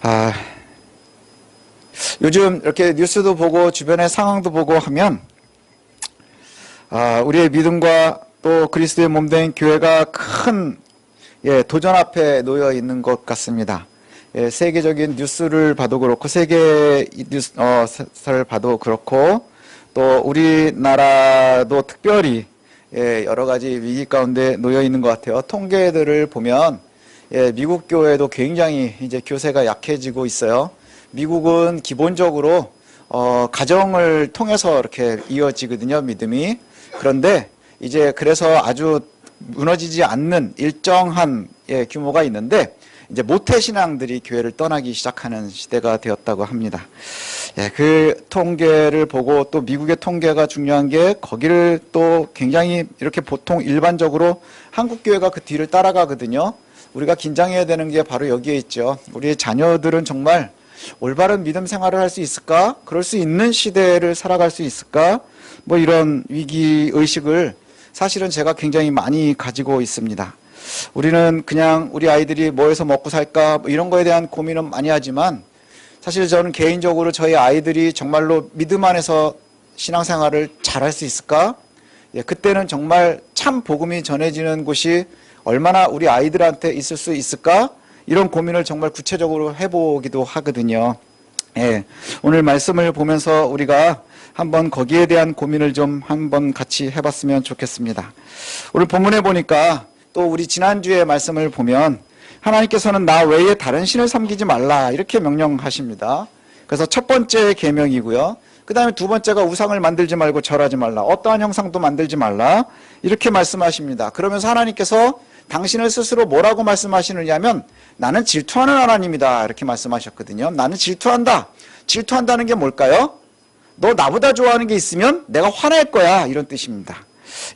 아, 요즘 이렇게 뉴스도 보고 주변의 상황도 보고 하면 우리의 믿음과 또 그리스도의 몸된 교회가 큰 도전 앞에 놓여 있는 것 같습니다. 세계적인 뉴스를 봐도 그렇고 세계 뉴스를 봐도 그렇고 또 우리나라도 특별히 여러 가지 위기 가운데 놓여 있는 것 같아요. 통계들을 보면 미국 교회도 굉장히 이제 교세가 약해지고 있어요. 미국은 기본적으로 가정을 통해서 이렇게 이어지거든요, 믿음이. 그런데 이제 그래서 아주 무너지지 않는 일정한 규모가 있는데 이제 모태신앙들이 교회를 떠나기 시작하는 시대가 되었다고 합니다. 그 통계를 보고 또 미국의 통계가 중요한 게 거기를 또 굉장히 이렇게 보통 일반적으로 한국 교회가 그 뒤를 따라가거든요. 우리가 긴장해야 되는 게 바로 여기에 있죠. 우리의 자녀들은 정말 올바른 믿음 생활을 할 수 있을까? 그럴 수 있는 시대를 살아갈 수 있을까? 뭐 이런 위기의식을 사실은 제가 굉장히 많이 가지고 있습니다. 우리는 그냥 우리 아이들이 뭐 해서 먹고 살까? 뭐 이런 거에 대한 고민은 많이 하지만 사실 저는 개인적으로 저희 아이들이 정말로 믿음 안에서 신앙생활을 잘할 수 있을까? 그때는 정말 참 복음이 전해지는 곳이 얼마나 우리 아이들한테 있을 수 있을까? 이런 고민을 정말 구체적으로 해보기도 하거든요. 오늘 말씀을 보면서 우리가 한번 거기에 대한 고민을 좀 한번 같이 해봤으면 좋겠습니다. 오늘 본문에 보니까 또 우리 지난주에 말씀을 보면 하나님께서는 나 외에 다른 신을 섬기지 말라 이렇게 명령하십니다. 그래서 첫 번째 계명이고요. 그 다음에 두 번째가 우상을 만들지 말고 절하지 말라. 어떠한 형상도 만들지 말라. 이렇게 말씀하십니다. 그러면서 하나님께서 당신을 스스로 뭐라고 말씀하시느냐면 나는 질투하는 하나님이다 이렇게 말씀하셨거든요. 나는 질투한다. 질투한다는 게 뭘까요? 너 나보다 좋아하는 게 있으면 내가 화낼 거야 이런 뜻입니다.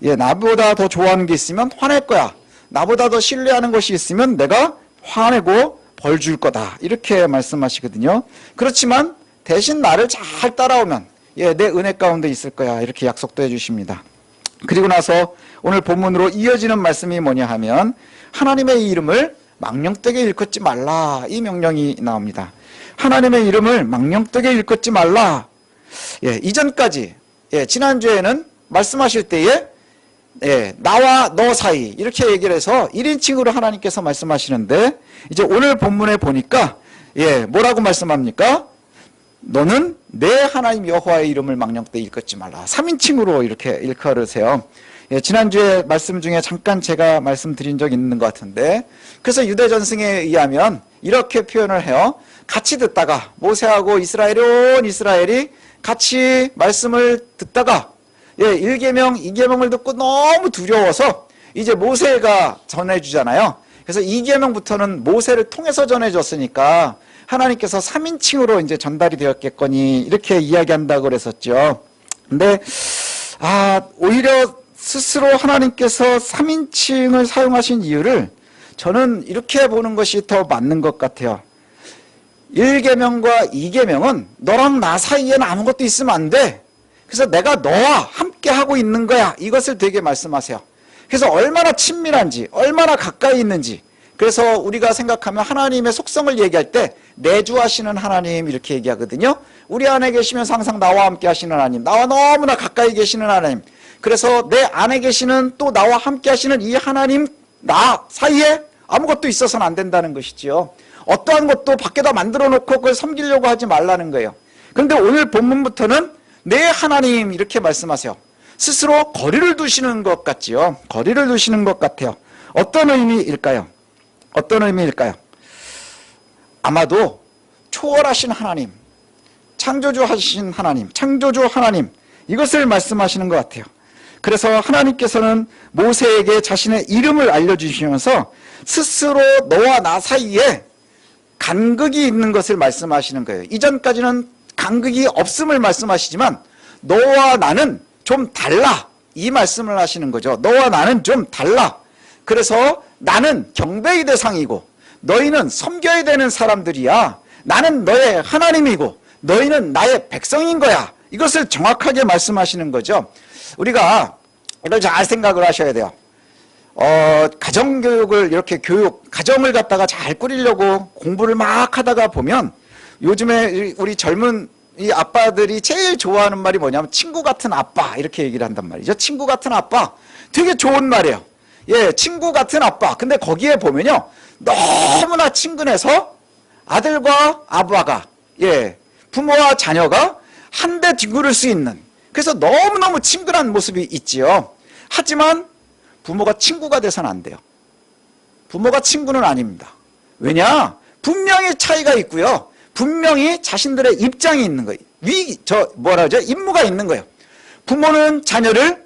나보다 더 좋아하는 게 있으면 화낼 거야. 나보다 더 신뢰하는 것이 있으면 내가 화내고 벌 줄 거다 이렇게 말씀하시거든요. 그렇지만 대신 나를 잘 따라오면 내 은혜 가운데 있을 거야 이렇게 약속도 해주십니다. 그리고 나서 오늘 본문으로 이어지는 말씀이 뭐냐 하면 하나님의 이름을 망령되게 일컫지 말라 이 명령이 나옵니다. 하나님의 이름을 망령되게 일컫지 말라. 이전까지 지난주에는 말씀하실 때에 나와 너 사이 이렇게 얘기를 해서 1인칭으로 하나님께서 말씀하시는데 이제 오늘 본문에 보니까 뭐라고 말씀합니까? 너는 내 하나님 여호와의 이름을 망령되게 일컫지 말라. 3인칭으로 이렇게 일컬으세요. 지난주에 말씀 중에 잠깐 제가 말씀드린 적 있는 것 같은데 그래서 유대 전승에 의하면 이렇게 표현을 해요. 같이 듣다가 모세하고 이스라엘이 온 이스라엘이 같이 말씀을 듣다가 1계명, 2계명을 듣고 너무 두려워서 이제 모세가 전해주잖아요. 그래서 2계명부터는 모세를 통해서 전해줬으니까 하나님께서 3인칭으로 이제 전달이 되었겠거니 이렇게 이야기한다고 그랬었죠. 근데 오히려 스스로 하나님께서 3인칭을 사용하신 이유를 저는 이렇게 보는 것이 더 맞는 것 같아요. 1계명과 2계명은 너랑 나 사이에는 아무것도 있으면 안 돼. 그래서 내가 너와 함께 하고 있는 거야. 이것을 되게 말씀하세요. 그래서 얼마나 친밀한지, 얼마나 가까이 있는지. 그래서 우리가 생각하면 하나님의 속성을 얘기할 때 내주하시는 하나님 이렇게 얘기하거든요. 우리 안에 계시면서 항상 나와 함께 하시는 하나님, 나와 너무나 가까이 계시는 하나님. 그래서 내 안에 계시는 또 나와 함께 하시는 이 하나님, 나 사이에 아무것도 있어서는 안 된다는 것이지요. 어떠한 것도 밖에다 만들어 놓고 그걸 섬기려고 하지 말라는 거예요. 그런데 오늘 본문부터는 내 하나님 이렇게 말씀하세요. 스스로 거리를 두시는 것 같지요. 거리를 두시는 것 같아요. 어떤 의미일까요? 어떤 의미일까요? 아마도 초월하신 하나님, 창조주 하신 하나님, 창조주 하나님 이것을 말씀하시는 것 같아요. 그래서 하나님께서는 모세에게 자신의 이름을 알려주시면서 스스로 너와 나 사이에 간극이 있는 것을 말씀하시는 거예요. 이전까지는 간극이 없음을 말씀하시지만 너와 나는 좀 달라 이 말씀을 하시는 거죠. 너와 나는 좀 달라. 그래서 나는 경배의 대상이고 너희는 섬겨야 되는 사람들이야. 나는 너의 하나님이고 너희는 나의 백성인 거야. 이것을 정확하게 말씀하시는 거죠. 우리가 이걸 잘 생각을 하셔야 돼요. 가정교육을 이렇게 가정을 갖다가 잘 꾸리려고 공부를 막 하다가 보면 요즘에 우리 젊은 이 아빠들이 제일 좋아하는 말이 뭐냐면 친구 같은 아빠 이렇게 얘기를 한단 말이죠. 친구 같은 아빠 되게 좋은 말이에요. 예, 친구 같은 아빠. 근데 거기에 보면요. 너무나 친근해서 아들과 아빠가 예, 부모와 자녀가 한데 뒹굴을 수 있는 그래서 너무너무 친근한 모습이 있지요. 하지만 부모가 친구가 돼서는 안 돼요. 부모가 친구는 아닙니다. 왜냐? 분명히 차이가 있고요. 분명히 자신들의 입장이 있는 거예요. 임무가 있는 거예요. 부모는 자녀를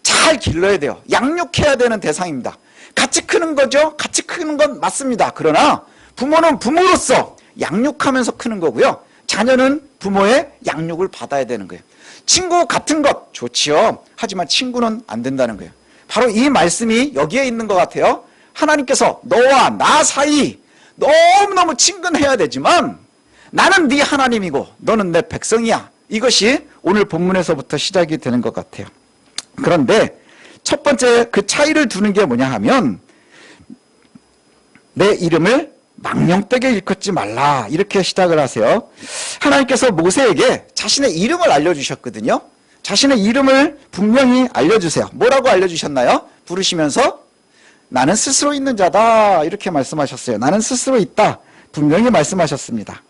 잘 길러야 돼요. 양육해야 되는 대상입니다. 같이 크는 거죠. 같이 크는 건 맞습니다. 그러나 부모는 부모로서 양육하면서 크는 거고요. 자녀는 부모의 양육을 받아야 되는 거예요. 친구 같은 것 좋지요. 하지만 친구는 안 된다는 거예요. 바로 이 말씀이 여기에 있는 것 같아요. 하나님께서 너와 나 사이 너무너무 친근해야 되지만 나는 네 하나님이고 너는 내 백성이야. 이것이 오늘 본문에서부터 시작이 되는 것 같아요. 그런데 첫 번째 그 차이를 두는 게 뭐냐 하면 내 이름을 망령되게 일컫지 말라 이렇게 시작을 하세요. 하나님께서 모세에게 자신의 이름을 알려주셨거든요. 자신의 이름을 분명히 알려주세요. 뭐라고 알려주셨나요? 부르시면서 나는 스스로 있는 자다 이렇게 말씀하셨어요. 나는 스스로 있다 분명히 말씀하셨습니다.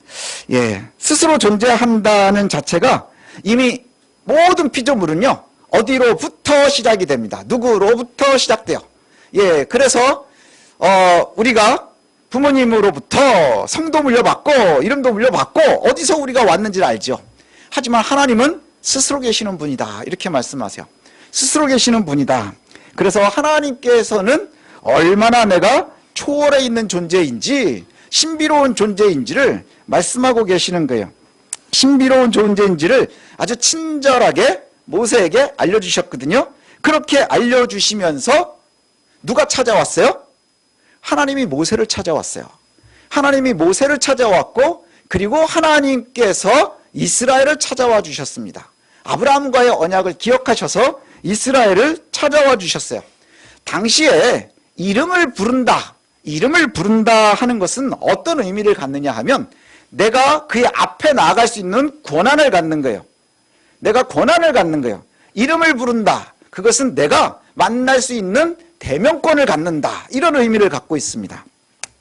예, 스스로 존재한다는 자체가 이미 모든 피조물은요 어디로부터 시작이 됩니다. 누구로부터 시작돼요. 예, 그래서 우리가 부모님으로부터 성도 물려받고 이름도 물려받고 어디서 우리가 왔는지를 알죠. 하지만 하나님은 스스로 계시는 분이다 이렇게 말씀하세요. 스스로 계시는 분이다. 그래서 하나님께서는 얼마나 내가 초월해 있는 존재인지 신비로운 존재인지를 말씀하고 계시는 거예요. 신비로운 존재인지를 아주 친절하게 모세에게 알려주셨거든요. 그렇게 알려주시면서 누가 찾아왔어요? 하나님이 모세를 찾아왔어요. 하나님이 모세를 찾아왔고 그리고 하나님께서 이스라엘을 찾아와 주셨습니다. 아브라함과의 언약을 기억하셔서 이스라엘을 찾아와 주셨어요. 당시에 이름을 부른다 하는 것은 어떤 의미를 갖느냐 하면 내가 그의 앞에 나아갈 수 있는 권한을 갖는 거예요. 내가 권한을 갖는 거예요. 이름을 부른다. 그것은 내가 만날 수 있는 대명권을 갖는다. 이런 의미를 갖고 있습니다.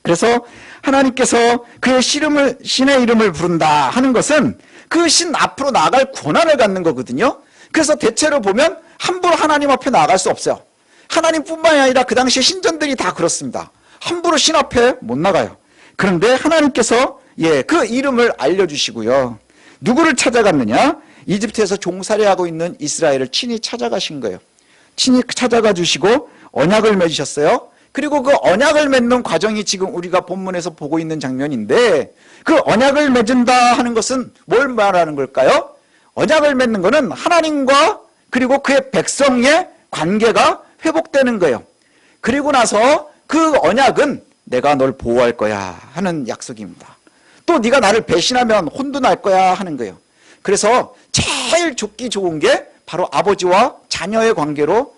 그래서 하나님께서 그의 신의 이름을 부른다 하는 것은 그 신 앞으로 나아갈 권한을 갖는 거거든요. 그래서 대체로 보면 함부로 하나님 앞에 나아갈 수 없어요. 하나님뿐만이 아니라 그 당시 신전들이 다 그렇습니다. 함부로 신 앞에 못 나가요. 그런데 하나님께서 그 이름을 알려주시고요. 누구를 찾아갔느냐? 이집트에서 종살이하고 있는 이스라엘을 친히 찾아가신 거예요. 친히 찾아가 주시고 언약을 맺으셨어요. 그리고 그 언약을 맺는 과정이 지금 우리가 본문에서 보고 있는 장면인데 그 언약을 맺은다 하는 것은 뭘 말하는 걸까요? 언약을 맺는 것은 하나님과 그리고 그의 백성의 관계가 회복되는 거예요. 그리고 나서 그 언약은 내가 널 보호할 거야 하는 약속입니다. 또 네가 나를 배신하면 혼도 날 거야 하는 거예요. 그래서 제일 좋기 좋은 게 바로 아버지와 자녀의 관계로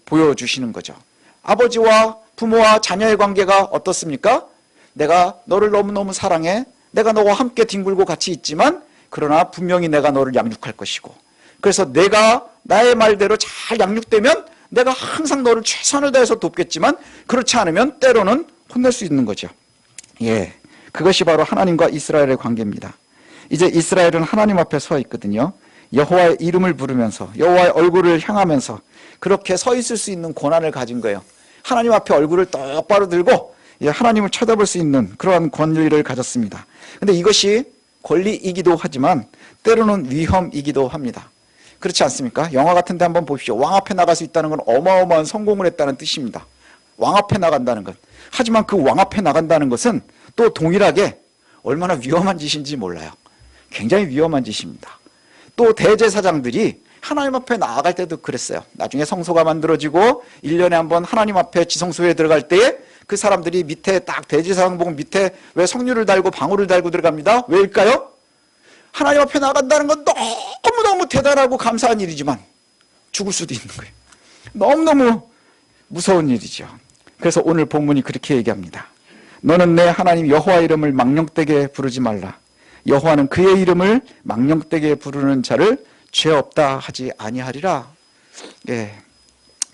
보여주시는 거죠. 아버지와 부모와 자녀의 관계가 어떻습니까? 내가 너를 너무너무 사랑해. 내가 너와 함께 뒹굴고 같이 있지만 그러나 분명히 내가 너를 양육할 것이고 그래서 내가 나의 말대로 잘 양육되면 내가 항상 너를 최선을 다해서 돕겠지만 그렇지 않으면 때로는 혼낼 수 있는 거죠. 그것이 바로 하나님과 이스라엘의 관계입니다. 이제 이스라엘은 하나님 앞에 서 있거든요. 여호와의 이름을 부르면서 여호와의 얼굴을 향하면서 그렇게 서 있을 수 있는 권한을 가진 거예요. 하나님 앞에 얼굴을 똑바로 들고 하나님을 쳐다볼 수 있는 그러한 권리를 가졌습니다. 근데 이것이 권리이기도 하지만 때로는 위험이기도 합니다. 그렇지 않습니까? 영화 같은 데 한번 보십시오. 왕 앞에 나갈 수 있다는 건 어마어마한 성공을 했다는 뜻입니다. 왕 앞에 나간다는 것. 하지만 그 왕 앞에 나간다는 것은 또 동일하게 얼마나 위험한 짓인지 몰라요. 굉장히 위험한 짓입니다. 또 대제사장들이 하나님 앞에 나아갈 때도 그랬어요. 나중에 성소가 만들어지고 1년에 한 번 하나님 앞에 지성소에 들어갈 때에 그 사람들이 밑에 딱 대제사장복 밑에 왜 성류를 달고 방울을 달고 들어갑니다. 왜일까요? 하나님 앞에 나간다는 건 너무너무 대단하고 감사한 일이지만 죽을 수도 있는 거예요. 너무너무 무서운 일이죠. 그래서 오늘 본문이 그렇게 얘기합니다. 너는 내 하나님 여호와 이름을 망령되게 부르지 말라. 여호와는 그의 이름을 망령되게 부르는 자를 죄 없다 하지 아니하리라. 예,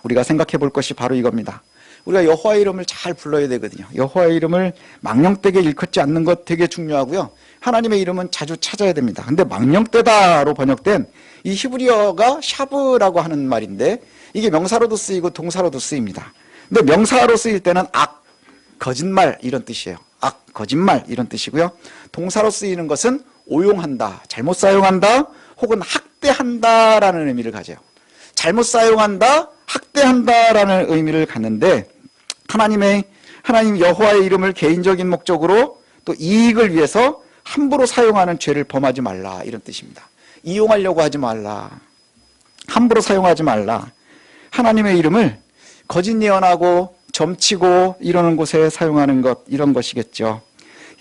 우리가 생각해 볼 것이 바로 이겁니다. 우리가 여호와의 이름을 잘 불러야 되거든요. 여호와의 이름을 망령되게 일컫지 않는 것 되게 중요하고요. 하나님의 이름은 자주 찾아야 됩니다. 근데 망령되다로 번역된 이 히브리어가 샤브라고 하는 말인데 이게 명사로도 쓰이고 동사로도 쓰입니다. 근데 명사로 쓰일 때는 악, 거짓말 이런 뜻이에요. 악, 거짓말 이런 뜻이고요. 동사로 쓰이는 것은 오용한다, 잘못 사용한다, 혹은 학대한다라는 의미를 가져요. 잘못 사용한다, 학대한다라는 의미를 갖는데 하나님 여호와의 이름을 개인적인 목적으로 또 이익을 위해서 함부로 사용하는 죄를 범하지 말라 이런 뜻입니다. 이용하려고 하지 말라. 함부로 사용하지 말라. 하나님의 이름을 거짓 예언하고 점치고 이러는 곳에 사용하는 것 이런 것이겠죠.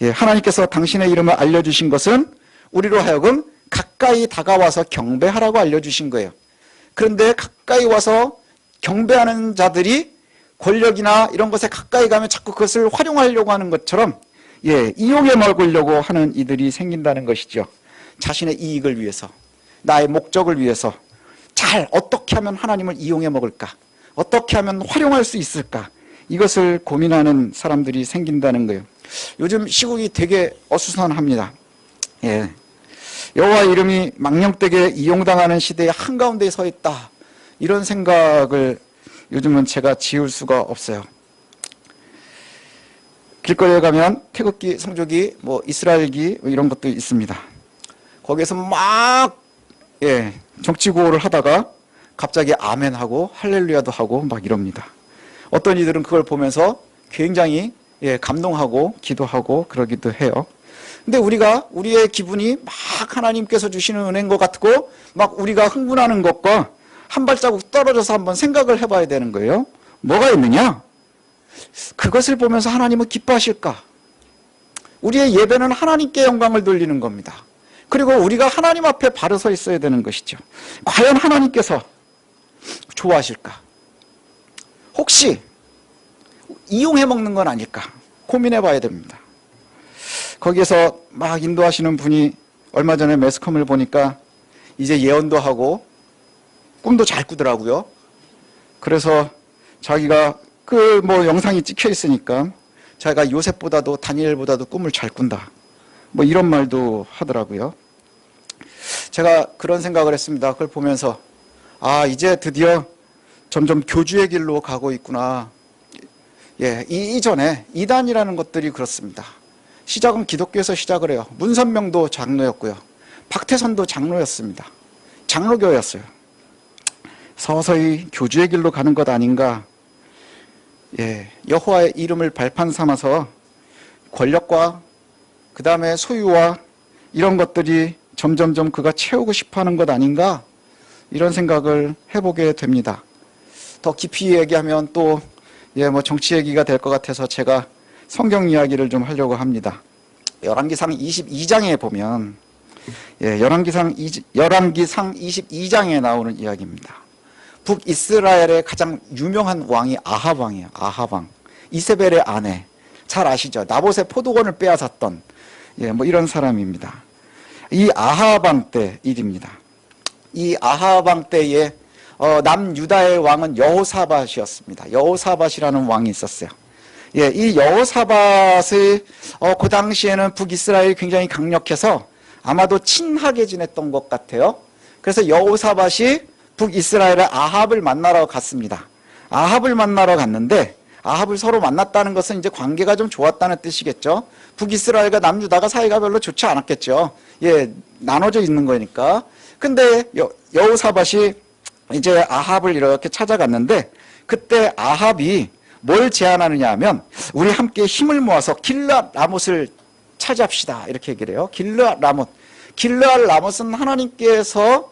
예, 하나님께서 당신의 이름을 알려주신 것은 우리로 하여금 가까이 다가와서 경배하라고 알려주신 거예요. 그런데 가까이 와서 경배하는 자들이 권력이나 이런 것에 가까이 가면 자꾸 그것을 활용하려고 하는 것처럼 예, 이용해 먹으려고 하는 이들이 생긴다는 것이죠. 자신의 이익을 위해서, 나의 목적을 위해서 잘 어떻게 하면 하나님을 이용해 먹을까? 어떻게 하면 활용할 수 있을까? 이것을 고민하는 사람들이 생긴다는 거예요. 요즘 시국이 되게 어수선합니다. 예, 여호와의 이름이 망령되게 이용당하는 시대의 한가운데에 서 있다. 이런 생각을 요즘은 제가 지울 수가 없어요. 길거리에 가면 태극기, 성조기, 이스라엘기 이런 것도 있습니다. 거기에서 막 예, 정치 구호를 하다가 갑자기 아멘하고 할렐루야도 하고 막 이럽니다. 어떤 이들은 그걸 보면서 굉장히 예, 감동하고 기도하고 그러기도 해요. 근데 우리의 기분이 막 하나님께서 주시는 은혜인 것 같고 막 우리가 흥분하는 것과 한 발자국 떨어져서 한번 생각을 해봐야 되는 거예요. 뭐가 있느냐? 그것을 보면서 하나님은 기뻐하실까? 우리의 예배는 하나님께 영광을 돌리는 겁니다. 그리고 우리가 하나님 앞에 바로 서 있어야 되는 것이죠. 과연 하나님께서 좋아하실까? 혹시 이용해 먹는 건 아닐까? 고민해 봐야 됩니다. 거기에서 막 인도하시는 분이 얼마 전에 매스컴을 보니까 이제 예언도 하고 꿈도 잘 꾸더라고요. 그래서 자기가 영상이 찍혀 있으니까 자기가 요셉보다도 다니엘보다도 꿈을 잘 꾼다. 이런 말도 하더라고요. 제가 그런 생각을 했습니다. 그걸 보면서 이제 드디어 점점 교주의 길로 가고 있구나. 예, 이전에 이단이라는 것들이 그렇습니다. 시작은 기독교에서 시작을 해요. 문선명도 장로였고요. 박태선도 장로였습니다. 장로교였어요. 서서히 교주의 길로 가는 것 아닌가. 예, 여호와의 이름을 발판 삼아서 권력과 그 다음에 소유와 이런 것들이 점점점 그가 채우고 싶어하는 것 아닌가, 이런 생각을 해보게 됩니다. 더 깊이 얘기하면 또 정치 얘기가 될 것 같아서 제가 성경 이야기를 좀 하려고 합니다. 열왕기상 22장에 보면 열왕기상 22장에 나오는 이야기입니다. 북이스라엘의 가장 유명한 왕이 아합 왕이에요. 아합 왕. 이세벨의 아내. 잘 아시죠? 나봇의 포도원을 빼앗았던 이런 사람입니다. 이 아합 왕 때 일입니다. 이 아합 왕 때에 남유다의 왕은 여호사밧이었습니다. 여호사밧이라는 왕이 있었어요. 이 여호사밧의 그 당시에는 북이스라엘이 굉장히 강력해서 아마도 친하게 지냈던 것 같아요. 그래서 여호사밧이 북이스라엘의 아합을 만나러 갔습니다. 아합을 만나러 갔는데, 아합을 서로 만났다는 것은 이제 관계가 좀 좋았다는 뜻이겠죠. 북이스라엘과 남유다가 사이가 별로 좋지 않았겠죠. 나눠져 있는 거니까. 근데 여호사밧이 이제 아합을 이렇게 찾아갔는데, 그때 아합이 뭘 제안하느냐 하면, 우리 함께 힘을 모아서 길르앗 라못을 차지합시다, 이렇게 얘기를 해요. 길르앗 라못. 길르앗 라못은 하나님께서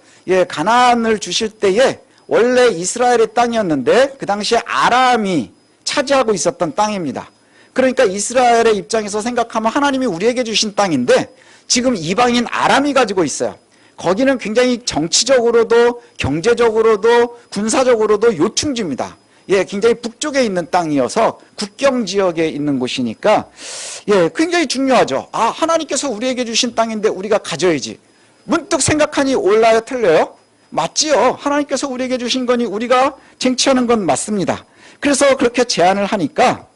가나안을 주실 때에 원래 이스라엘의 땅이었는데 그 당시에 아람이 차지하고 있었던 땅입니다. 그러니까 이스라엘의 입장에서 생각하면 하나님이 우리에게 주신 땅인데 지금 이방인 아람이 가지고 있어요. 거기는 굉장히 정치적으로도 경제적으로도 군사적으로도 요충지입니다. 굉장히 북쪽에 있는 땅이어서 국경 지역에 있는 곳이니까 굉장히 중요하죠. 하나님께서 우리에게 주신 땅인데 우리가 가져야지. 문득 생각하니 옳나요, 틀려요? 맞지요. 하나님께서 우리에게 주신 거니 우리가 쟁취하는 건 맞습니다. 그래서 그렇게 제안을 하니까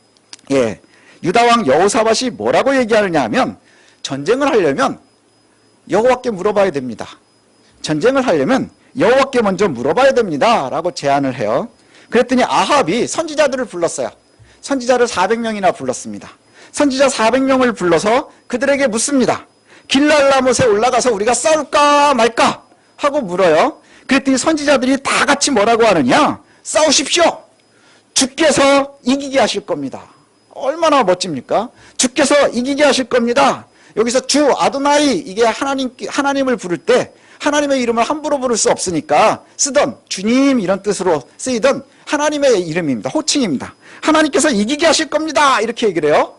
유다왕 여호사밧이 뭐라고 얘기하느냐 하면, 전쟁을 하려면 여호와께 물어봐야 됩니다. 전쟁을 하려면 여호와께 먼저 물어봐야 됩니다 라고 제안을 해요. 그랬더니 아합이 선지자들을 불렀어요. 선지자를 400명이나 불렀습니다. 선지자 400명을 불러서 그들에게 묻습니다. 길랄라못에 올라가서 우리가 싸울까 말까 하고 물어요. 그랬더니 선지자들이 다 같이 뭐라고 하느냐, 싸우십시오. 주께서 이기게 하실 겁니다. 얼마나 멋집니까? 주께서 이기게 하실 겁니다. 여기서 주 아도나이, 이게 하나님을 부를 때 하나님의 이름을 함부로 부를 수 없으니까 쓰던 주님 이런 뜻으로 쓰이던 하나님의 이름입니다. 호칭입니다. 하나님께서 이기게 하실 겁니다 이렇게 얘기를 해요.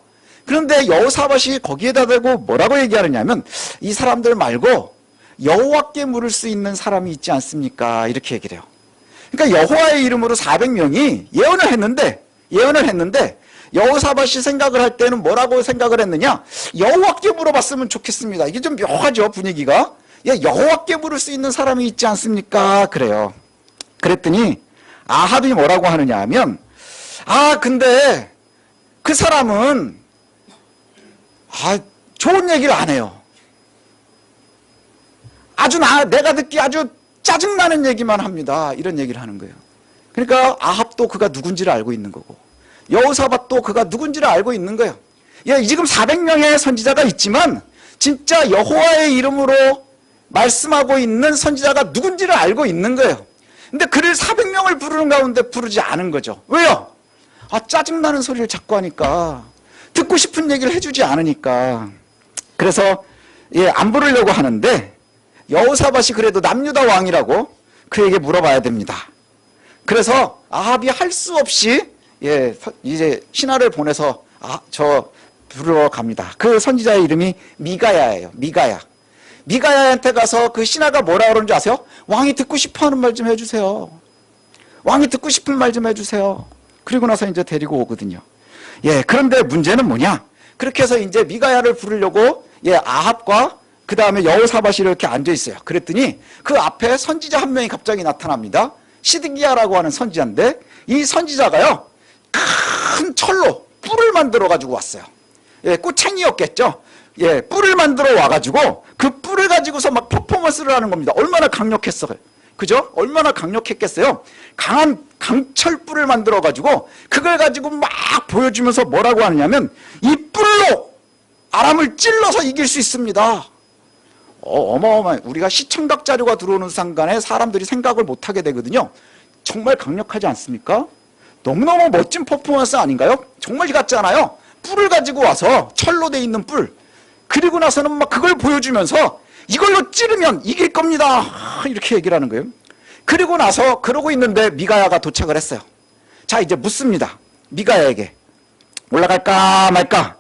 그런데 여호사밧이 거기에다 대고 뭐라고 얘기하느냐면, 이 사람들 말고 여호와께 물을 수 있는 사람이 있지 않습니까 이렇게 얘기를 해요. 그러니까 여호와의 이름으로 400명이 예언을 했는데 여호사밧이 생각을 할 때는 뭐라고 생각을 했느냐, 여호와께 물어봤으면 좋겠습니다. 이게 좀 묘하죠, 분위기가. 여호와께 물을 수 있는 사람이 있지 않습니까 그래요. 그랬더니 아합이 뭐라고 하느냐 하면, 근데 그 사람은 좋은 얘기를 안 해요. 내가 듣기 아주 짜증나는 얘기만 합니다. 이런 얘기를 하는 거예요. 그러니까 아합도 그가 누군지를 알고 있는 거고, 여호사밧도 그가 누군지를 알고 있는 거예요. 지금 400명의 선지자가 있지만 진짜 여호와의 이름으로 말씀하고 있는 선지자가 누군지를 알고 있는 거예요. 근데 그를 400명을 부르는 가운데 부르지 않은 거죠. 왜요? 짜증나는 소리를 자꾸 하니까, 듣고 싶은 얘기를 해주지 않으니까. 그래서 안 부르려고 하는데, 여호사밧이 그래도 남유다 왕이라고 그에게 물어봐야 됩니다. 그래서 아합이 할 수 없이 이제 신하를 보내서 저 부르러 갑니다. 그 선지자의 이름이 미가야예요. 미가야한테 가서 그 신하가 뭐라 그러는 줄 아세요? 왕이 듣고 싶어하는 말 좀 해주세요. 왕이 듣고 싶은 말 좀 해주세요. 그리고 나서 이제 데리고 오거든요. 그런데 문제는 뭐냐? 그렇게 해서 이제 미가야를 부르려고 아합과 그 다음에 여호사밧이 이렇게 앉아 있어요. 그랬더니 그 앞에 선지자 한 명이 갑자기 나타납니다. 시드기야라고 하는 선지자인데, 이 선지자가요, 큰 철로 뿔을 만들어 가지고 왔어요. 꼬챙이였겠죠. 뿔을 만들어 와가지고 그 뿔을 가지고서 막 퍼포먼스를 하는 겁니다. 얼마나 강력했어요. 그죠? 얼마나 강력했겠어요. 강한 강철뿔을 만들어 가지고 그걸 가지고 막 보여주면서 뭐라고 하느냐면, 이 뿔로 아람을 찔러서 이길 수 있습니다. 어마어마해. 우리가 시청각 자료가 들어오는 순간에 사람들이 생각을 못하게 되거든요. 정말 강력하지 않습니까? 너무너무 멋진 퍼포먼스 아닌가요? 정말 같잖아요. 뿔을 가지고 와서, 철로 돼 있는 뿔, 그리고 나서는 막 그걸 보여주면서 이걸로 찌르면 이길 겁니다 이렇게 얘기를 하는 거예요. 그리고 나서 그러고 있는데 미가야가 도착을 했어요. 자, 이제 묻습니다. 미가야에게 올라갈까 말까.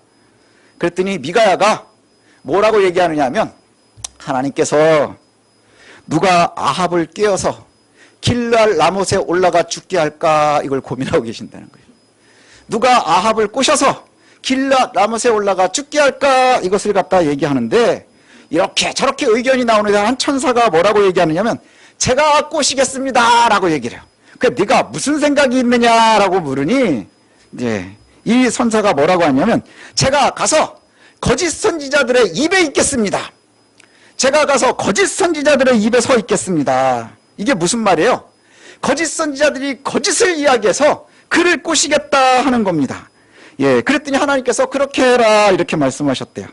그랬더니 미가야가 뭐라고 얘기하느냐 하면, 하나님께서 누가 아합을 깨어서 길랄 라못에 올라가 죽게 할까, 이걸 고민하고 계신다는 거예요. 누가 아합을 꼬셔서 길랄 라못에 올라가 죽게 할까, 이것을 갖다 얘기하는데, 이렇게 저렇게 의견이 나오는데 한 천사가 뭐라고 얘기하느냐면, 제가 꼬시겠습니다 라고 얘기를 해요. 네가 무슨 생각이 있느냐라고 물으니, 이 선사가 뭐라고 하냐면, 제가 가서 거짓 선지자들의 입에 있겠습니다. 제가 가서 거짓 선지자들의 입에 서 있겠습니다. 이게 무슨 말이에요? 거짓 선지자들이 거짓을 이야기해서 그를 꼬시겠다 하는 겁니다. 그랬더니 하나님께서 그렇게 해라 이렇게 말씀하셨대요.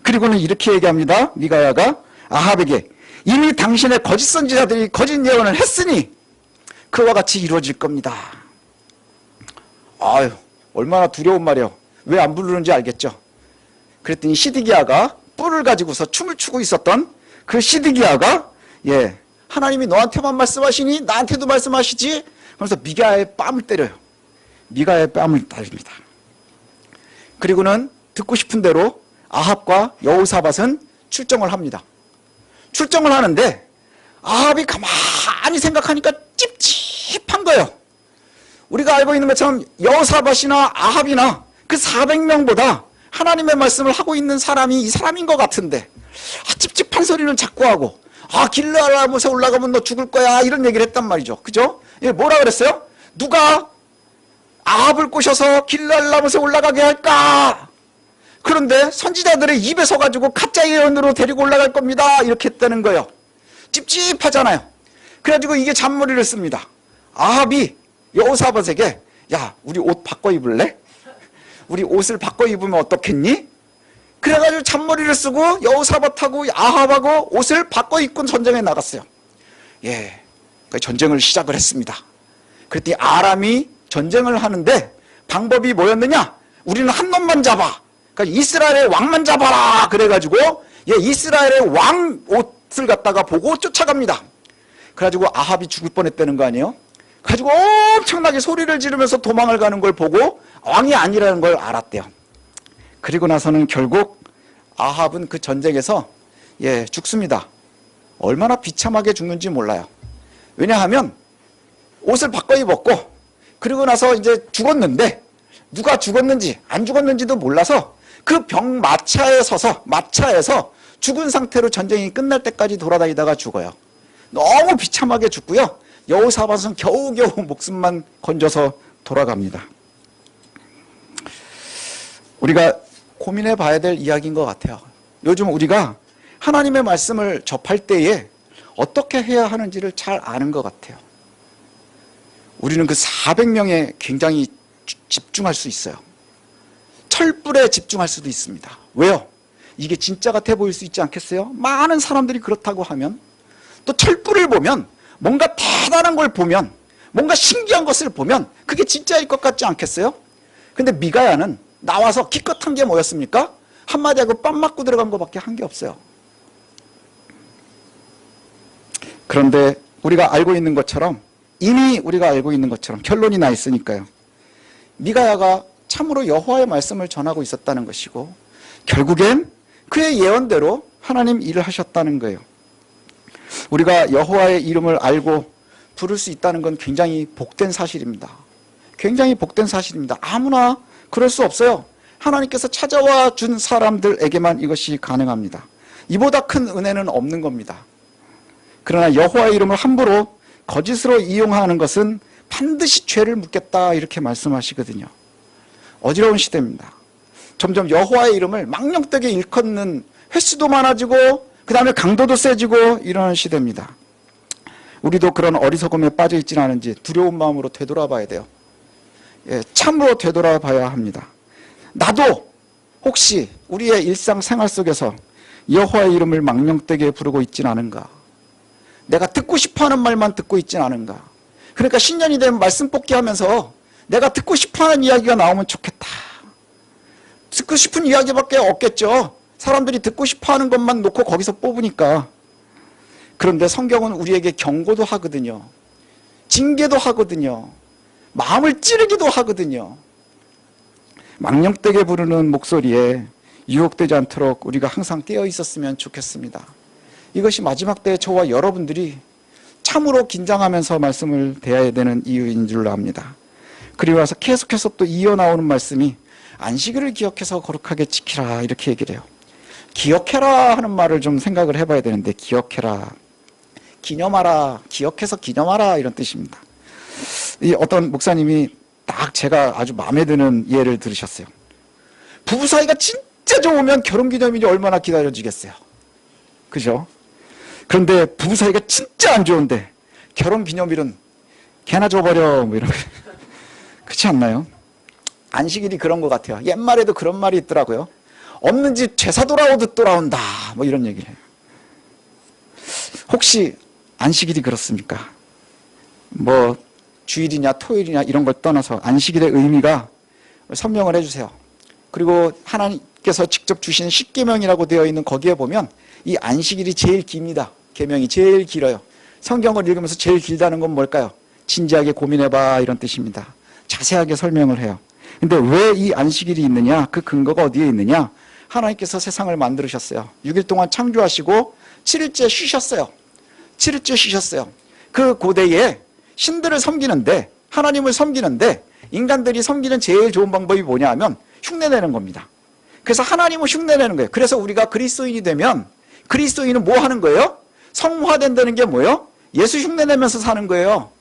그리고는 이렇게 얘기합니다. 미가야가 아합에게, 이미 당신의 거짓 선지자들이 거짓 예언을 했으니 그와 같이 이루어질 겁니다. 얼마나 두려운 말이에요. 왜 안 부르는지 알겠죠? 그랬더니 시드기야가 뿔을 가지고서 춤을 추고 있었던 그 시드기야가, 하나님이 너한테만 말씀하시니 나한테도 말씀하시지? 그래서 미가야의 뺨을 때려요. 미가야의 뺨을 때립니다. 그리고는 듣고 싶은 대로 아합과 여호사밧은 출정을 합니다. 출정을 하는데 아합이 가만히 생각하니까 찝찝한 거예요. 우리가 알고 있는 것처럼 여호사밧이나 아합이나 그 400명보다 하나님의 말씀을 하고 있는 사람이 이 사람인 것 같은데, 찝찝한 소리는 자꾸 하고, 길르앗람못에 올라가면 너 죽을 거야, 이런 얘기를 했단 말이죠. 그죠? 예, 뭐라 그랬어요? 누가 아합을 꼬셔서 길르앗람못에 올라가게 할까? 그런데 선지자들의 입에 서가지고 가짜 예언으로 데리고 올라갈 겁니다, 이렇게 했다는 거예요. 찝찝하잖아요. 그래가지고 이게 잔머리를 씁니다. 아합이 여호사밧에게, 야, 우리 옷 바꿔 입을래? 우리 옷을 바꿔 입으면 어떻겠니? 그래가지고 잔머리를 쓰고 여호사밧하고 아합하고 옷을 바꿔 입고 전쟁에 나갔어요. 예, 그 전쟁을 시작을 했습니다. 그랬더니 아람이 전쟁을 하는데 방법이 뭐였느냐? 우리는 한 놈만 잡아. 그러니까 이스라엘의 왕만 잡아라. 그래가지고 이스라엘의 왕 옷을 갖다가 보고 쫓아갑니다. 그래가지고 아합이 죽을 뻔했다는 거 아니에요? 그래가지고 엄청나게 소리를 지르면서 도망을 가는 걸 보고 왕이 아니라는 걸 알았대요. 그리고 나서는 결국 아합은 그 전쟁에서 죽습니다. 얼마나 비참하게 죽는지 몰라요. 왜냐하면 옷을 바꿔 입었고, 그리고 나서 이제 죽었는데 누가 죽었는지 안 죽었는지도 몰라서 그 병 마차에서 죽은 상태로 전쟁이 끝날 때까지 돌아다니다가 죽어요. 너무 비참하게 죽고요. 여호사밧은 겨우겨우 목숨만 건져서 돌아갑니다. 우리가 고민해 봐야 될 이야기인 것 같아요. 요즘 우리가 하나님의 말씀을 접할 때에 어떻게 해야 하는지를 잘 아는 것 같아요. 우리는 그 400명에 굉장히 집중할 수 있어요. 철불에 집중할 수도 있습니다. 왜요? 이게 진짜 같아 보일 수 있지 않겠어요? 많은 사람들이 그렇다고 하면, 또 철불을 보면, 뭔가 대단한 걸 보면, 뭔가 신기한 것을 보면 그게 진짜일 것 같지 않겠어요? 근데 미가야는 나와서 기껏한 게 뭐였습니까? 한마디 하고 뺨 맞고 들어간 것밖에 한 게 없어요. 그런데 우리가 알고 있는 것처럼, 이미 우리가 알고 있는 것처럼 결론이 나 있으니까요. 미가야가 참으로 여호와의 말씀을 전하고 있었다는 것이고, 결국엔 그의 예언대로 하나님 일을 하셨다는 거예요. 우리가 여호와의 이름을 알고 부를 수 있다는 건 굉장히 복된 사실입니다. 굉장히 복된 사실입니다. 아무나 그럴 수 없어요. 하나님께서 찾아와 준 사람들에게만 이것이 가능합니다. 이보다 큰 은혜는 없는 겁니다. 그러나 여호와의 이름을 함부로 거짓으로 이용하는 것은 반드시 죄를 묻겠다, 이렇게 말씀하시거든요. 어지러운 시대입니다. 점점 여호와의 이름을 망령되게 일컫는 횟수도 많아지고 그 다음에 강도도 세지고 이러는 시대입니다. 우리도 그런 어리석음에 빠져 있지는 않은지 두려운 마음으로 되돌아봐야 돼요. 참으로 되돌아봐야 합니다. 나도 혹시 우리의 일상생활 속에서 여호와의 이름을 망령되게 부르고 있지는 않은가? 내가 듣고 싶어하는 말만 듣고 있지는 않은가? 그러니까 신년이 되면 말씀 뽑기 하면서 내가 듣고 싶어하는 이야기가 나오면 좋겠다. 듣고 싶은 이야기밖에 없겠죠. 사람들이 듣고 싶어하는 것만 놓고 거기서 뽑으니까. 그런데 성경은 우리에게 경고도 하거든요. 징계도 하거든요. 마음을 찌르기도 하거든요. 망령되게 부르는 목소리에 유혹되지 않도록 우리가 항상 깨어 있었으면 좋겠습니다. 이것이 마지막 때에 저와 여러분들이 참으로 긴장하면서 말씀을 대해야 되는 이유인 줄로 압니다. 그리고 와서 계속해서 또 이어나오는 말씀이 안식일을 기억해서 거룩하게 지키라, 이렇게 얘기를 해요. 기억해라 하는 말을 좀 생각을 해봐야 되는데, 기억해라, 기념하라, 기억해서 기념하라, 이런 뜻입니다. 이 어떤 목사님이 딱 제가 아주 마음에 드는 예를 들으셨어요. 부부 사이가 진짜 좋으면 결혼기념일이 얼마나 기다려지겠어요. 그죠? 그런데 부부 사이가 진짜 안 좋은데 결혼기념일은 개나 줘버려, 뭐 이런. 그렇지 않나요? 안식일이 그런 것 같아요. 옛말에도 그런 말이 있더라고요. 없는 집 제사 돌아오듯 돌아온다, 뭐 이런 얘기를 해요. 혹시 안식일이 그렇습니까? 뭐 주일이냐 토요일이냐 이런 걸 떠나서 안식일의 의미가 설명을 해주세요. 그리고 하나님께서 직접 주신 십계명이라고 되어 있는 거기에 보면 이 안식일이 제일 깁니다. 계명이 제일 길어요. 성경을 읽으면서 제일 길다는 건 뭘까요? 진지하게 고민해봐, 이런 뜻입니다. 자세하게 설명을 해요. 근데 왜 이 안식일이 있느냐? 그 근거가 어디에 있느냐? 하나님께서 세상을 만들으셨어요. 6일 동안 창조하시고 7일째 쉬셨어요. 7일째 쉬셨어요. 그 고대에 신들을 섬기는데 하나님을 섬기는데 인간들이 섬기는 제일 좋은 방법이 뭐냐 하면 흉내내는 겁니다. 그래서 하나님을 흉내내는 거예요. 그래서 우리가 그리스도인이 되면 그리스도인은 뭐 하는 거예요? 성화된다는 게 뭐예요? 예수 흉내내면서 사는 거예요.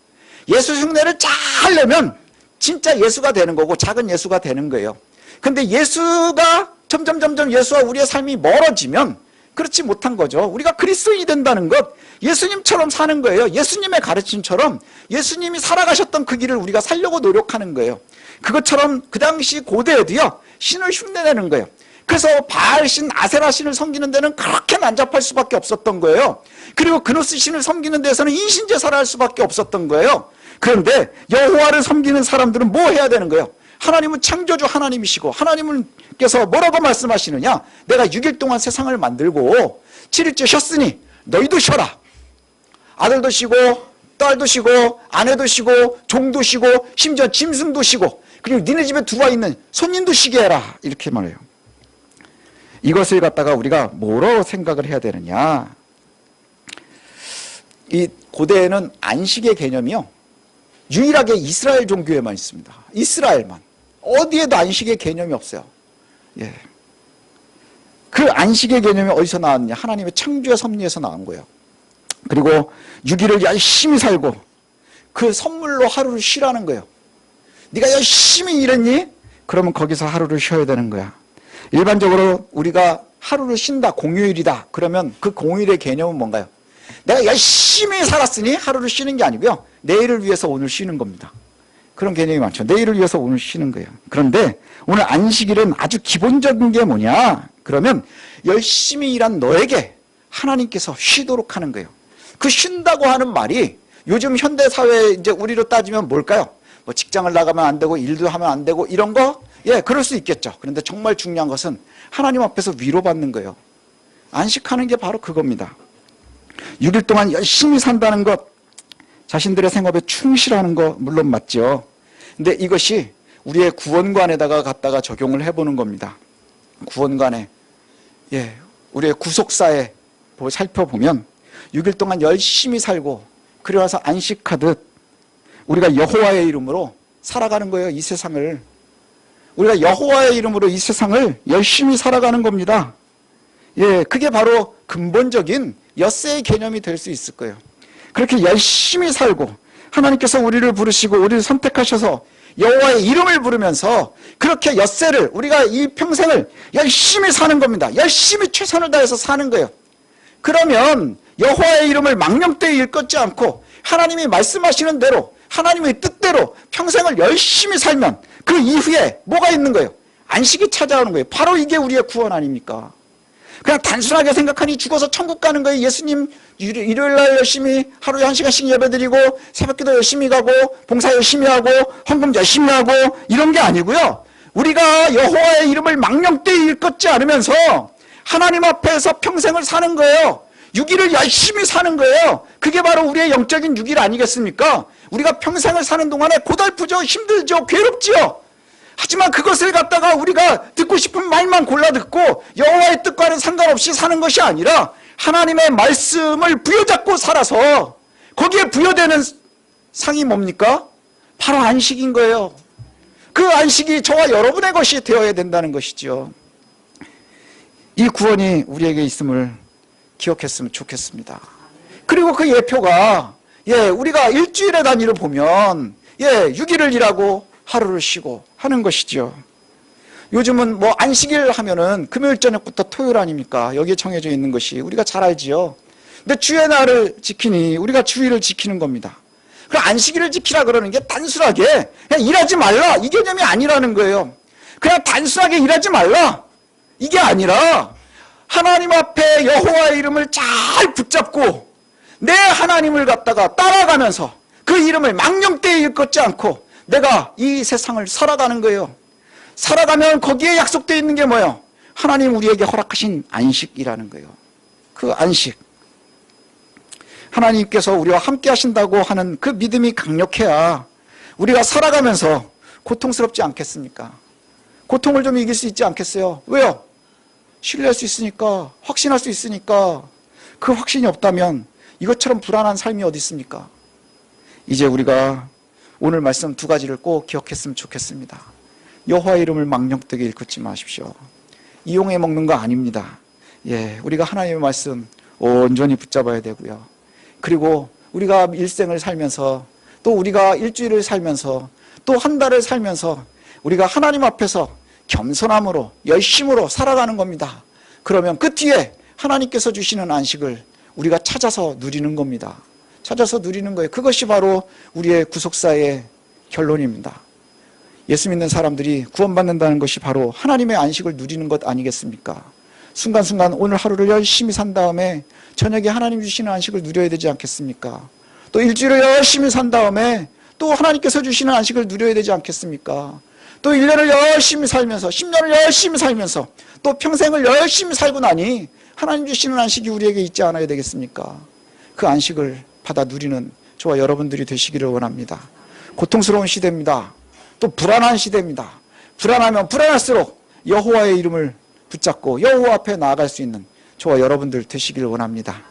예수 흉내를 잘 내면 진짜 예수가 되는 거고 작은 예수가 되는 거예요. 근데 예수가 점점 예수와 우리의 삶이 멀어지면 그렇지 못한 거죠. 우리가 그리스도인이 된다는 것, 예수님처럼 사는 거예요. 예수님의 가르침처럼 예수님이 살아가셨던 그 길을 우리가 살려고 노력하는 거예요. 그것처럼 그 당시 고대에도요, 신을 흉내내는 거예요. 그래서 바알신, 아세라신을 섬기는 데는 그렇게 난잡할 수밖에 없었던 거예요. 그리고 그노스 신을 섬기는 데서는 인신제사를 할 수밖에 없었던 거예요. 그런데 여호와를 섬기는 사람들은 뭐 해야 되는 거예요? 하나님은 창조주 하나님이시고 하나님께서 뭐라고 말씀하시느냐? 내가 6일 동안 세상을 만들고 7일째 쉬었으니 너희도 쉬어라. 아들도 쉬고 딸도 쉬고 아내도 쉬고 종도 쉬고 심지어 짐승도 쉬고 그리고 니네 집에 들어와 있는 손님도 쉬게 해라. 이렇게 말해요. 이것을 갖다가 우리가 뭐로 생각을 해야 되느냐? 이 고대에는 안식의 개념이요, 유일하게 이스라엘 종교에만 있습니다. 이스라엘만. 어디에도 안식의 개념이 없어요. 예. 그 안식의 개념이 어디서 나왔느냐? 하나님의 창조의 섭리에서 나온 거예요. 그리고 6일을 열심히 살고 그 선물로 하루를 쉬라는 거예요. 네가 열심히 일했니? 그러면 거기서 하루를 쉬어야 되는 거야. 일반적으로 우리가 하루를 쉰다, 공휴일이다. 그러면 그 공휴일의 개념은 뭔가요? 내가 열심히 살았으니 하루를 쉬는 게 아니고요, 내일을 위해서 오늘 쉬는 겁니다. 그런 개념이 많죠. 내일을 위해서 오늘 쉬는 거예요. 그런데 오늘 안식일은 아주 기본적인 게 뭐냐? 그러면 열심히 일한 너에게 하나님께서 쉬도록 하는 거예요. 그 쉰다고 하는 말이 요즘 현대사회 이제 우리로 따지면 뭘까요? 뭐 직장을 나가면 안 되고 일도 하면 안 되고 이런 거? 예, 그럴 수 있겠죠. 그런데 정말 중요한 것은 하나님 앞에서 위로받는 거예요. 안식하는 게 바로 그겁니다. 6일 동안 열심히 산다는 것, 자신들의 생업에 충실하는 거 물론 맞죠. 근데 이것이 우리의 구원관에다가 갖다가 적용을 해보는 겁니다. 구원관에, 예, 우리의 구속사에 살펴보면 6일 동안 열심히 살고 그래와서 안식하듯 우리가 여호와의 이름으로 살아가는 거예요. 이 세상을. 우리가 여호와의 이름으로 이 세상을 열심히 살아가는 겁니다. 예, 그게 바로 근본적인 엿새의 개념이 될 수 있을 거예요. 그렇게 열심히 살고 하나님께서 우리를 부르시고 우리를 선택하셔서 여호와의 이름을 부르면서 그렇게 엿새를, 우리가 이 평생을 열심히 사는 겁니다. 열심히 최선을 다해서 사는 거예요. 그러면 여호와의 이름을 망령되이 일컫지 않고 하나님이 말씀하시는 대로 하나님의 뜻대로 평생을 열심히 살면 그 이후에 뭐가 있는 거예요? 안식이 찾아오는 거예요. 바로 이게 우리의 구원 아닙니까? 그냥 단순하게 생각하니 죽어서 천국 가는 거예요. 예수님 일요일날 열심히 하루에 1시간씩 예배드리고 새벽기도 열심히 가고 봉사 열심히 하고 헌금 열심히 하고 이런 게 아니고요, 우리가 여호와의 이름을 망령되이 일컫지 않으면서 하나님 앞에서 평생을 사는 거예요. 6일을 열심히 사는 거예요. 그게 바로 우리의 영적인 6일 아니겠습니까? 우리가 평생을 사는 동안에 고달프죠, 힘들죠, 괴롭지요. 하지만 그것을 갖다가 우리가 듣고 싶은 말만 골라 듣고 여호와의 뜻과는 상관없이 사는 것이 아니라 하나님의 말씀을 부여잡고 살아서 거기에 부여되는 상이 뭡니까? 바로 안식인 거예요. 그 안식이 저와 여러분의 것이 되어야 된다는 것이죠. 이 구원이 우리에게 있음을 기억했으면 좋겠습니다. 그리고 그 예표가, 예, 우리가 일주일의 단위를 보면, 예, 6일을 일하고 하루를 쉬고 하는 것이죠. 요즘은 뭐 안식일 하면은 금요일 저녁부터 토요일 아닙니까? 여기에 정해져 있는 것이 우리가 잘 알지요. 근데 주의 날을 지키니 우리가 주일을 지키는 겁니다. 그럼 안식일을 지키라 그러는 게 단순하게 그냥 일하지 말라 이 개념이 아니라는 거예요. 그냥 단순하게 일하지 말라 이게 아니라 하나님 앞에 여호와의 이름을 잘 붙잡고 내 하나님을 갖다가 따라가면서 그 이름을 망령되이 일컫지 않고 내가 이 세상을 살아가는 거예요. 살아가면 거기에 약속되어 있는 게 뭐예요? 하나님 우리에게 허락하신 안식이라는 거예요. 그 안식. 하나님께서 우리와 함께 하신다고 하는 그 믿음이 강력해야 우리가 살아가면서 고통스럽지 않겠습니까? 고통을 좀 이길 수 있지 않겠어요? 왜요? 신뢰할 수 있으니까, 확신할 수 있으니까. 그 확신이 없다면 이것처럼 불안한 삶이 어디 있습니까? 이제 우리가 오늘 말씀 두 가지를 꼭 기억했으면 좋겠습니다. 여호와의 이름을 망령되게 일컫지 마십시오. 이용해 먹는 거 아닙니다. 우리가 하나님의 말씀 온전히 붙잡아야 되고요. 그리고 우리가 일생을 살면서, 또 우리가 일주일을 살면서, 또 한 달을 살면서 우리가 하나님 앞에서 겸손함으로 열심으로 살아가는 겁니다. 그러면 그 뒤에 하나님께서 주시는 안식을 우리가 찾아서 누리는 겁니다. 찾아서 누리는 거예요. 그것이 바로 우리의 구속사의 결론입니다. 예수 믿는 사람들이 구원받는다는 것이 바로 하나님의 안식을 누리는 것 아니겠습니까? 순간순간 오늘 하루를 열심히 산 다음에 저녁에 하나님 주시는 안식을 누려야 되지 않겠습니까? 또 일주일을 열심히 산 다음에 또 하나님께서 주시는 안식을 누려야 되지 않겠습니까? 또 1년을 열심히 살면서, 10년을 열심히 살면서, 또 평생을 열심히 살고 나니 하나님 주시는 안식이 우리에게 있지 않아야 되겠습니까? 그 안식을 받아 누리는 저와 여러분들이 되시기를 원합니다. 고통스러운 시대입니다. 또 불안한 시대입니다. 불안하면 불안할수록 여호와의 이름을 붙잡고 여호와 앞에 나아갈 수 있는 저와 여러분들 되시기를 원합니다.